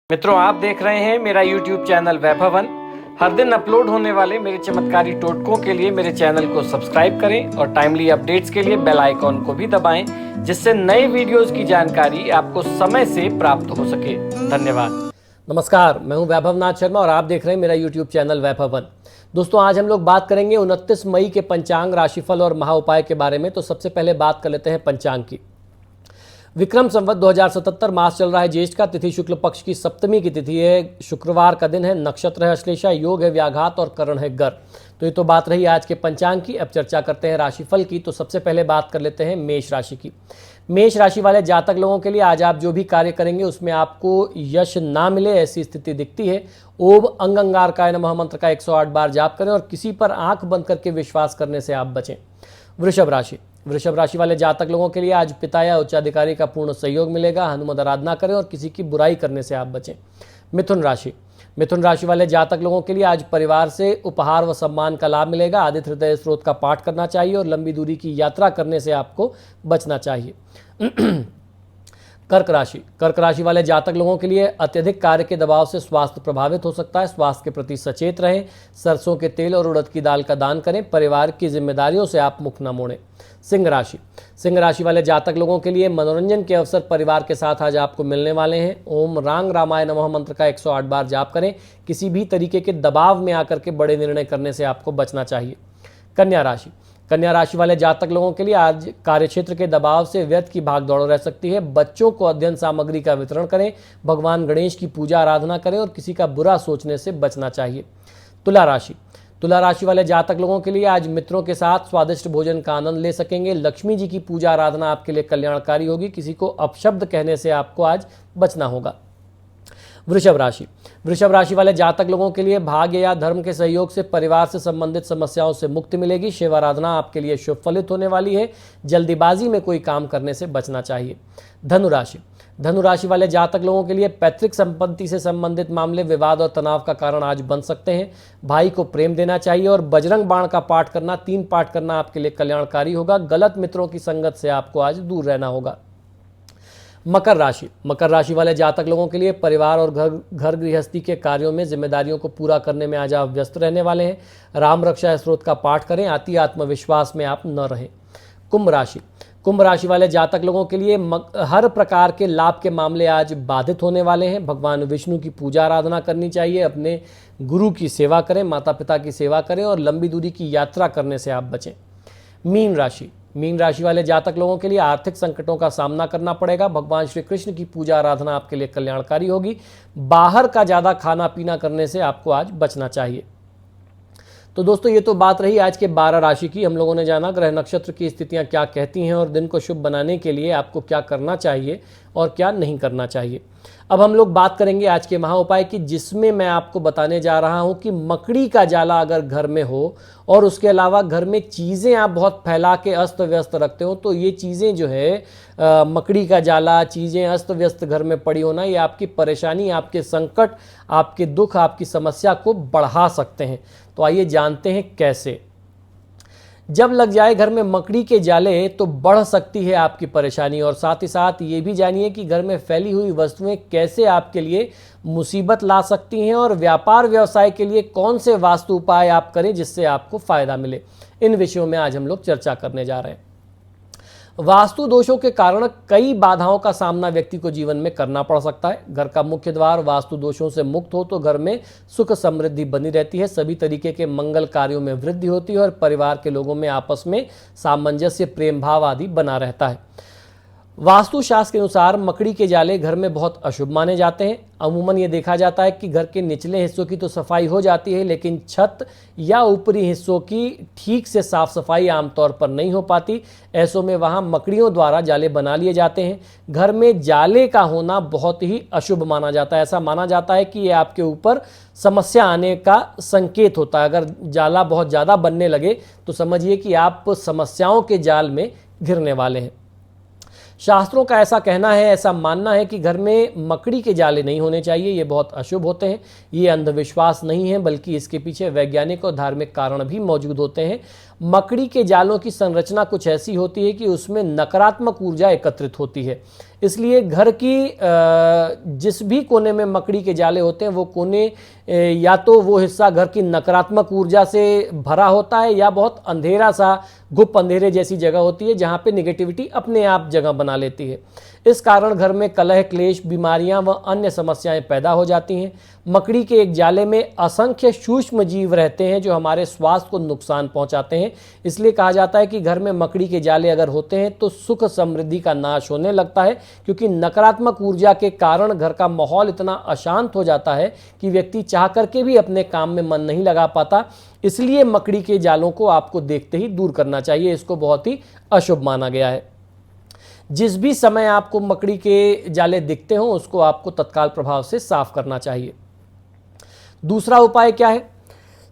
मित्रों, आप देख रहे हैं मेरा YouTube चैनल वैभवन। हर दिन अपलोड होने वाले मेरे चमत्कारी टोटकों के लिए मेरे चैनल को सब्सक्राइब करें और टाइमली अपडेट्स के लिए बेल आइकॉन को भी दबाएं, जिससे नए वीडियोस की जानकारी आपको समय से प्राप्त हो सके। धन्यवाद। नमस्कार, मैं हूं वैभव नाथ शर्मा और आप देख रहे हैं मेरा YouTube चैनल वैभवन। दोस्तों, आज हम लोग बात करेंगे 29 मई के पंचांग, राशिफल और महा उपाय के बारे में। तो सबसे पहले बात कर लेते हैं पंचांग की। विक्रम संवत 2077 मास चल रहा है ज्येष्ठ का। तिथि शुक्ल पक्ष की सप्तमी की तिथि है, शुक्रवार का दिन है, नक्षत्र है अश्लेषा, योग है व्याघात और करण है गर। तो ये तो बात रही आज के पंचांग की। अब चर्चा करते हैं राशिफल की। तो सबसे पहले बात कर लेते हैं मेष राशि की। मेष राशि वाले जातक लोगों के लिए आज आप जो भी कार्य करेंगे उसमें आपको यश ना मिले, ऐसी स्थिति दिखती है। ओम अंग अंगारकाय नमः मंत्र का 108 बार जाप करें और किसी पर आंख बंद करके विश्वास करने से आप बचें। वृषभ राशि। वृषभ राशि वाले जातक लोगों के लिए आज पिता या उच्चाधिकारी का पूर्ण सहयोग मिलेगा। हनुमत आराधना करें और किसी की बुराई करने से आप बचें। मिथुन राशि। मिथुन राशि वाले जातक लोगों के लिए आज परिवार से उपहार व सम्मान का लाभ मिलेगा। आदित्य हृदय स्रोत का पाठ करना चाहिए और लंबी दूरी की यात्रा करने से आपको बचना चाहिए। कर्क राशि। कर्क राशि वाले जातक लोगों के लिए अत्यधिक कार्य के दबाव से स्वास्थ्य प्रभावित हो सकता है। स्वास्थ्य के प्रति सचेत रहें। सरसों के तेल और उड़द की दाल का दान करें। परिवार की जिम्मेदारियों से आप मुख न मोड़ें। सिंह राशि। सिंह राशि वाले जातक लोगों के लिए मनोरंजन के अवसर परिवार के साथ आज आपको मिलने वाले हैं। ओम रांग रामाय नमः मंत्र का 108 बार जाप करें। किसी भी तरीके के दबाव में आकर के बड़े निर्णय करने से आपको बचना चाहिए। कन्या राशि। कन्या राशि वाले जातक लोगों के लिए आज कार्यक्षेत्र के दबाव से व्यर्थ की भागदौड़ रह सकती है। बच्चों को अध्ययन सामग्री का वितरण करें। भगवान गणेश की पूजा आराधना करें और किसी का बुरा सोचने से बचना चाहिए। तुला राशि। तुला राशि वाले जातक लोगों के लिए आज मित्रों के साथ स्वादिष्ट भोजन का आनंद ले सकेंगे। लक्ष्मी जी की पूजा आराधना आपके लिए कल्याणकारी होगी। किसी को अपशब्द कहने से आपको आज बचना होगा। वृषभ राशि। वृषभ राशि वाले जातक लोगों के लिए भाग्य या धर्म के सहयोग से परिवार से संबंधित समस्याओं से मुक्ति मिलेगी। शिव आराधना आपके लिए शुभ फलित होने वाली है। जल्दीबाजी में कोई काम करने से बचना चाहिए। धनु राशि। धनु राशि वाले जातक लोगों के लिए पैतृक संपत्ति से संबंधित मामले विवाद और तनाव का कारण आज बन सकते हैं। भाई को प्रेम देना चाहिए और बजरंग बाण का पाठ करना, 3 पाठ करना आपके लिए कल्याणकारी होगा। गलत मित्रों की संगत से आपको आज दूर रहना होगा। मकर राशि। मकर राशि वाले जातक लोगों के लिए परिवार और घर गृहस्थी के कार्यों में जिम्मेदारियों को पूरा करने में आज आप व्यस्त रहने वाले हैं। राम रक्षा स्त्रोत का पाठ करें। अति आत्मविश्वास में आप न रहें। कुंभ राशि। कुंभ राशि वाले जातक लोगों के लिए हर प्रकार के लाभ के मामले आज बाधित होने वाले हैं। भगवान विष्णु की पूजा आराधना करनी चाहिए। अपने गुरु की सेवा करें, माता पिता की सेवा करें और लंबी दूरी की यात्रा करने से आप बचें। मीन राशि। मीन राशि वाले जातक लोगों के लिए आर्थिक संकटों का सामना करना पड़ेगा। भगवान श्री कृष्ण की पूजा आराधना आपके लिए कल्याणकारी होगी। बाहर का ज़्यादा खाना पीना करने से आपको आज बचना चाहिए। तो दोस्तों, ये तो बात रही आज के 12 राशि की। हम लोगों ने जाना ग्रह नक्षत्र की स्थितियां क्या कहती हैं और दिन को शुभ बनाने के लिए आपको क्या करना चाहिए और क्या नहीं करना चाहिए। अब हम लोग बात करेंगे आज के महा उपाय की, जिसमें मैं आपको बताने जा रहा हूं कि मकड़ी का जाला अगर घर में हो और उसके अलावा घर में चीज़ें आप बहुत फैला के अस्त व्यस्त रखते हो, तो ये चीज़ें जो है मकड़ी का जाला, चीज़ें अस्त व्यस्त घर में पड़ी होना, ये आपकी परेशानी, आपके संकट, आपके दुख, आपकी समस्या को बढ़ा सकते हैं। तो आइए जानते हैं कैसे। जब लग जाए घर में मकड़ी के जाले तो बढ़ सकती है आपकी परेशानी। और साथ ही साथ ये भी जानिए कि घर में फैली हुई वस्तुएं कैसे आपके लिए मुसीबत ला सकती हैं और व्यापार व्यवसाय के लिए कौन से वास्तु उपाय आप करें जिससे आपको फायदा मिले। इन विषयों में आज हम लोग चर्चा करने जा रहे हैं। वास्तु दोषों के कारण कई बाधाओं का सामना व्यक्ति को जीवन में करना पड़ सकता है। घर का मुख्य द्वार वास्तु दोषों से मुक्त हो तो घर में सुख समृद्धि बनी रहती है। सभी तरीके के मंगल कार्यों में वृद्धि होती है और परिवार के लोगों में आपस में सामंजस्य, प्रेम भाव आदि बना रहता है। वास्तु शास्त्र के अनुसार मकड़ी के जाले घर में बहुत अशुभ माने जाते हैं। अमूमन ये देखा जाता है कि घर के निचले हिस्सों की तो सफाई हो जाती है, लेकिन छत या ऊपरी हिस्सों की ठीक से साफ सफाई आमतौर पर नहीं हो पाती। ऐसों में वहाँ मकड़ियों द्वारा जाले बना लिए जाते हैं। घर में जाले का होना बहुत ही अशुभ माना जाता है। ऐसा माना जाता है कि ये आपके ऊपर समस्या आने का संकेत होता है। अगर जाला बहुत ज़्यादा बनने लगे तो समझिए कि आप समस्याओं के जाल में घिरने वाले हैं। शास्त्रों का ऐसा कहना है, ऐसा मानना है कि घर में मकड़ी के जाले नहीं होने चाहिए, ये बहुत अशुभ होते हैं। ये अंधविश्वास नहीं है, बल्कि इसके पीछे वैज्ञानिक और धार्मिक कारण भी मौजूद होते हैं। मकड़ी के जालों की संरचना कुछ ऐसी होती है कि उसमें नकारात्मक ऊर्जा एकत्रित होती है, इसलिए घर की जिस भी कोने में मकड़ी के जाले होते हैं वो कोने या तो वो हिस्सा घर की नकारात्मक ऊर्जा से भरा होता है या बहुत अंधेरा सा गुप्त अंधेरे जैसी जगह होती है जहाँ पे निगेटिविटी अपने आप जगह बना लेती है। इस कारण घर में कलह, क्लेश, बीमारियां व अन्य समस्याएं पैदा हो जाती हैं। मकड़ी के एक जाले में असंख्य सूक्ष्म जीव रहते हैं जो हमारे स्वास्थ्य को नुकसान पहुंचाते हैं। इसलिए कहा जाता है कि घर में मकड़ी के जाले अगर होते हैं तो सुख समृद्धि का नाश होने लगता है, क्योंकि नकारात्मक ऊर्जा के कारण घर का माहौल इतना अशांत हो जाता है कि व्यक्ति चाह करके भी अपने काम में मन नहीं लगा पाता। इसलिए मकड़ी के जालों को आपको देखते ही दूर करना चाहिए, इसको बहुत ही अशुभ माना गया है। जिस भी समय आपको मकड़ी के जाले दिखते हो उसको आपको तत्काल प्रभाव से साफ करना चाहिए। दूसरा उपाय क्या है?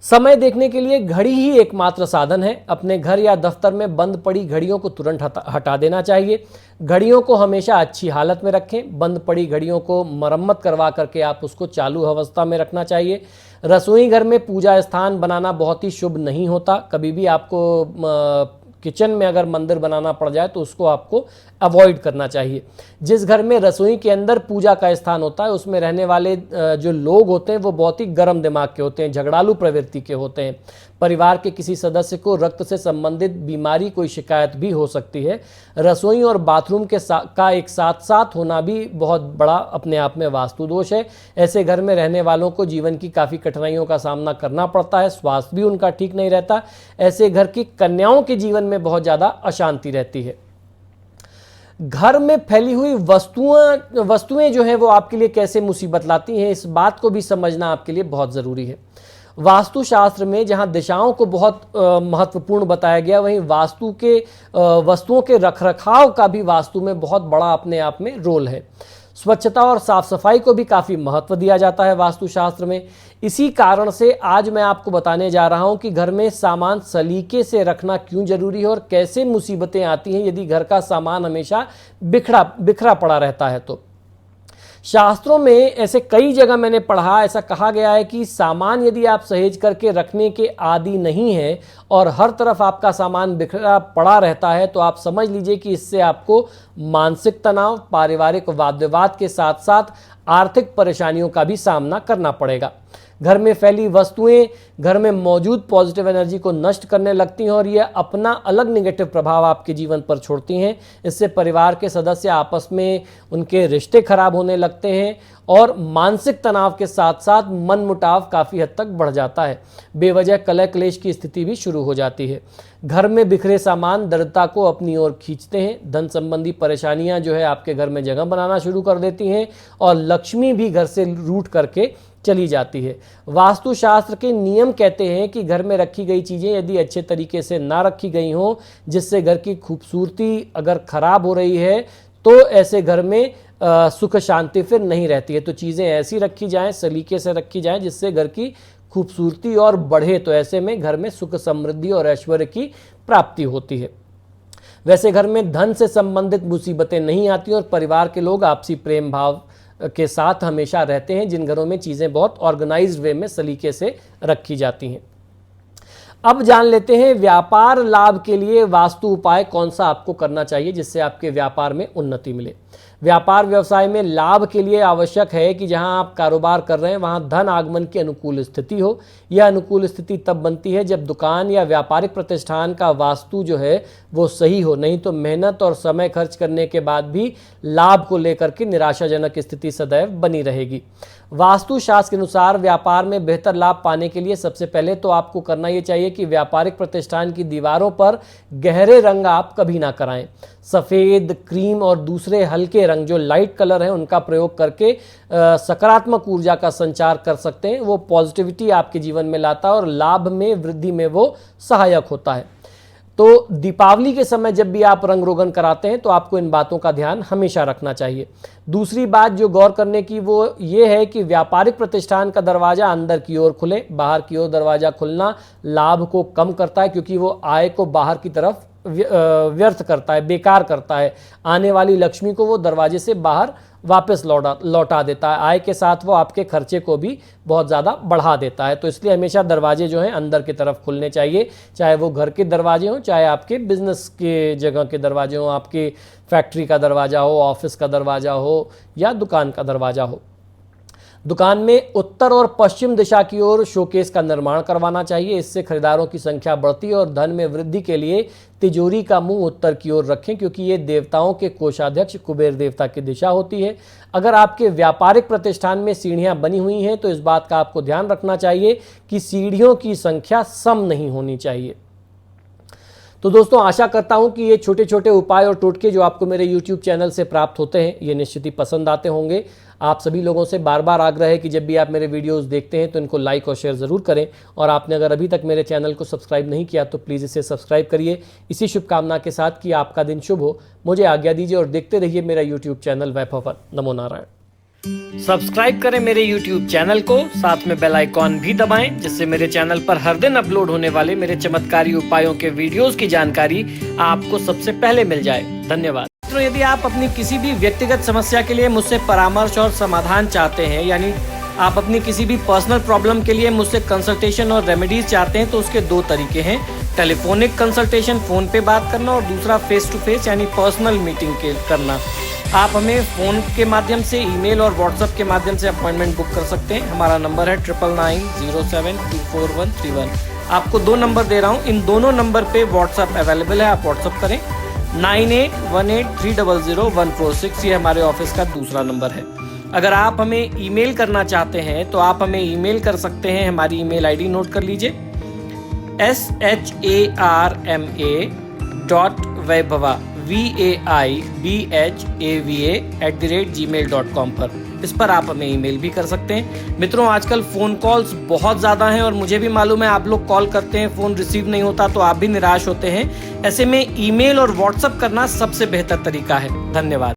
समय देखने के लिए घड़ी ही एकमात्र साधन है। अपने घर या दफ्तर में बंद पड़ी घड़ियों को तुरंत हटा देना चाहिए। घड़ियों को हमेशा अच्छी हालत में रखें। बंद पड़ी घड़ियों को मरम्मत करवा करके आप उसको चालू अवस्था में रखना चाहिए। रसोई घर में पूजा स्थान बनाना बहुत ही शुभ नहीं होता। कभी भी आपको किचन में अगर मंदिर बनाना पड़ जाए तो उसको आपको अवॉइड करना चाहिए। जिस घर में रसोई के अंदर पूजा का स्थान होता है उसमें रहने वाले जो लोग होते हैं वो बहुत ही गर्म दिमाग के होते हैं, झगड़ालू प्रवृत्ति के होते हैं। परिवार के किसी सदस्य को रक्त से संबंधित बीमारी, कोई शिकायत भी हो सकती है। रसोई और बाथरूम का एक साथ साथ होना भी बहुत बड़ा अपने आप में वास्तु दोष है। ऐसे घर में रहने वालों को जीवन की काफ़ी कठिनाइयों का सामना करना पड़ता है, स्वास्थ्य भी उनका ठीक नहीं रहता। ऐसे घर की कन्याओं के जीवन में बहुत ज़्यादा अशांति रहती है। घर में फैली हुई वस्तुएं जो हैं वो आपके लिए कैसे मुसीबत लाती हैं, इस बात को भी समझना आपके लिए बहुत ज़रूरी है। वास्तुशास्त्र में जहां दिशाओं को बहुत महत्वपूर्ण बताया गया, वहीं वस्तुओं के रखरखाव का भी वास्तु में बहुत बड़ा अपने आप में रोल है। स्वच्छता और साफ सफाई को भी काफ़ी महत्व दिया जाता है वास्तुशास्त्र में। इसी कारण से आज मैं आपको बताने जा रहा हूं कि घर में सामान सलीके से रखना क्यों जरूरी है और कैसे मुसीबतें आती हैं यदि घर का सामान हमेशा बिखरा पड़ा रहता है। तो शास्त्रों में ऐसे कई जगह मैंने पढ़ा, ऐसा कहा गया है कि सामान यदि आप सहेज करके रखने के आदी नहीं है और हर तरफ आपका सामान बिखरा पड़ा रहता है तो आप समझ लीजिए कि इससे आपको मानसिक तनाव, पारिवारिक वाद विवाद के साथ साथ आर्थिक परेशानियों का भी सामना करना पड़ेगा। घर में फैली वस्तुएं घर में मौजूद पॉजिटिव एनर्जी को नष्ट करने लगती हैं और यह अपना अलग निगेटिव प्रभाव आपके जीवन पर छोड़ती हैं। इससे परिवार के सदस्य आपस में उनके रिश्ते खराब होने लगते हैं और मानसिक तनाव के साथ साथ मनमुटाव काफ़ी हद तक बढ़ जाता है। बेवजह कलह क्लेश की स्थिति भी शुरू हो जाती है। घर में बिखरे सामान दरिद्रता को अपनी ओर खींचते हैं। धन संबंधी परेशानियां जो है आपके घर में जगह बनाना शुरू कर देती हैं और लक्ष्मी भी घर से रूठ करके चली जाती है। वास्तुशास्त्र के नियम कहते हैं कि घर में रखी गई चीज़ें यदि अच्छे तरीके से ना रखी गई हों, जिससे घर की खूबसूरती अगर खराब हो रही है, तो ऐसे घर में सुख शांति फिर नहीं रहती है। तो चीज़ें ऐसी रखी जाएं, सलीके से रखी जाएं जिससे घर की खूबसूरती और बढ़े, तो ऐसे में घर में सुख समृद्धि और ऐश्वर्य की प्राप्ति होती है। वैसे घर में धन से संबंधित मुसीबतें नहीं आती और परिवार के लोग आपसी प्रेम भाव के साथ हमेशा रहते हैं, जिन घरों में चीज़ें बहुत ऑर्गेनाइज्ड वे में सलीके से रखी जाती हैं। अब जान लेते हैं व्यापार लाभ के लिए वास्तु उपाय कौन सा आपको करना चाहिए जिससे आपके व्यापार में उन्नति मिले। व्यापार व्यवसाय में लाभ के लिए आवश्यक है कि जहां आप कारोबार कर रहे हैं वहां धन आगमन की अनुकूल स्थिति हो। यह अनुकूल स्थिति तब बनती है जब दुकान या व्यापारिक प्रतिष्ठान का वास्तु जो है वो सही हो, नहीं तो मेहनत और समय खर्च करने के बाद भी लाभ को लेकर के निराशाजनक स्थिति सदैव बनी रहेगी। वास्तुशास्त्र के अनुसार व्यापार में बेहतर लाभ पाने के लिए सबसे पहले तो आपको करना ये चाहिए कि व्यापारिक प्रतिष्ठान की दीवारों पर गहरे रंग आप कभी ना कराएं। सफ़ेद, क्रीम और दूसरे हल्के रंग जो लाइट कलर हैं उनका प्रयोग करके सकारात्मक ऊर्जा का संचार कर सकते हैं। वो पॉजिटिविटी आपके जीवन में लाता है और लाभ में वृद्धि में वो सहायक होता है। तो दीपावली के समय जब भी आप रंग रोगन कराते हैं तो आपको इन बातों का ध्यान हमेशा रखना चाहिए। दूसरी बात जो गौर करने की वो ये है कि व्यापारिक प्रतिष्ठान का दरवाज़ा अंदर की ओर खुले। बाहर की ओर दरवाज़ा खुलना लाभ को कम करता है क्योंकि वो आय को बाहर की तरफ व्यर्थ करता है, बेकार करता है। आने वाली लक्ष्मी को वो दरवाजे से बाहर वापस लौटा देता है। आय के साथ वो आपके खर्चे को भी बहुत ज़्यादा बढ़ा देता है। तो इसलिए हमेशा दरवाजे जो हैं अंदर की तरफ खुलने चाहिए, चाहे वो घर के दरवाजे हों, चाहे आपके बिजनेस के जगह के दरवाजे हों, आपकी फैक्ट्री का दरवाज़ा हो, ऑफिस का दरवाज़ा हो या दुकान का दरवाज़ा हो। दुकान में उत्तर और पश्चिम दिशा की ओर शोकेस का निर्माण करवाना चाहिए। इससे खरीदारों की संख्या बढ़ती है और धन में वृद्धि के लिए तिजोरी का मुंह उत्तर की ओर रखें, क्योंकि ये देवताओं के कोषाध्यक्ष कुबेर देवता की दिशा होती है। अगर आपके व्यापारिक प्रतिष्ठान में सीढ़ियां बनी हुई हैं तो इस बात का आपको ध्यान रखना चाहिए कि सीढ़ियों की संख्या सम नहीं होनी चाहिए। तो दोस्तों, आशा करता हूं कि ये छोटे छोटे उपाय और टोटके जो आपको मेरे YouTube चैनल से प्राप्त होते हैं, ये निश्चित ही पसंद आते होंगे। आप सभी लोगों से बार बार आग्रह है कि जब भी आप मेरे वीडियोस देखते हैं तो इनको लाइक और शेयर ज़रूर करें, और आपने अगर अभी तक मेरे चैनल को सब्सक्राइब नहीं किया तो प्लीज़ इसे सब्सक्राइब करिए। इसी शुभकामना के साथ कि आपका दिन शुभ हो, मुझे आज्ञा दीजिए और देखते रहिए मेरा YouTube चैनल वैभव वन। नमो नारायण। सब्सक्राइब करें मेरे YouTube चैनल को, साथ में बेल आइकॉन भी दबाएं, जिससे मेरे चैनल पर हर दिन अपलोड होने वाले मेरे चमत्कारी उपायों के वीडियोस की जानकारी आपको सबसे पहले मिल जाए। धन्यवाद। तो यदि आप अपनी किसी भी व्यक्तिगत समस्या के लिए मुझसे परामर्श और समाधान चाहते हैं, यानी आप अपनी किसी भी पर्सनल प्रॉब्लम के लिए मुझसे कंसल्टेशन और रेमेडीज चाहते हैं, तो उसके दो तरीके हैं। टेलीफोनिक कंसल्टेशन, फ़ोन पे बात करना, और दूसरा फेस टू फेस यानी पर्सनल मीटिंग करना। आप हमें फ़ोन के माध्यम से, ईमेल और व्हाट्सएप के माध्यम से अपॉइंटमेंट बुक कर सकते हैं। हमारा नंबर है 9990724131। आपको दो नंबर दे रहा हूँ, इन दोनों नंबर पे व्हाट्सएप अवेलेबल है, आप व्हाट्सएप करें। 9818300146 ये हमारे ऑफिस का दूसरा नंबर है। अगर आप हमें ईमेल करना चाहते हैं तो आप हमें ईमेल कर सकते हैं। हमारी ईमेल आईडी नोट कर लीजिए, sharma.vaibhava vaibhava@gmail.com पर। इस पर आप हमें ईमेल भी कर सकते हैं। मित्रों, आजकल फ़ोन कॉल्स बहुत ज़्यादा हैं और मुझे भी मालूम है आप लोग कॉल करते हैं, फ़ोन रिसीव नहीं होता तो आप भी निराश होते हैं। ऐसे में ईमेल और व्हाट्सएप करना सबसे बेहतर तरीका है। धन्यवाद।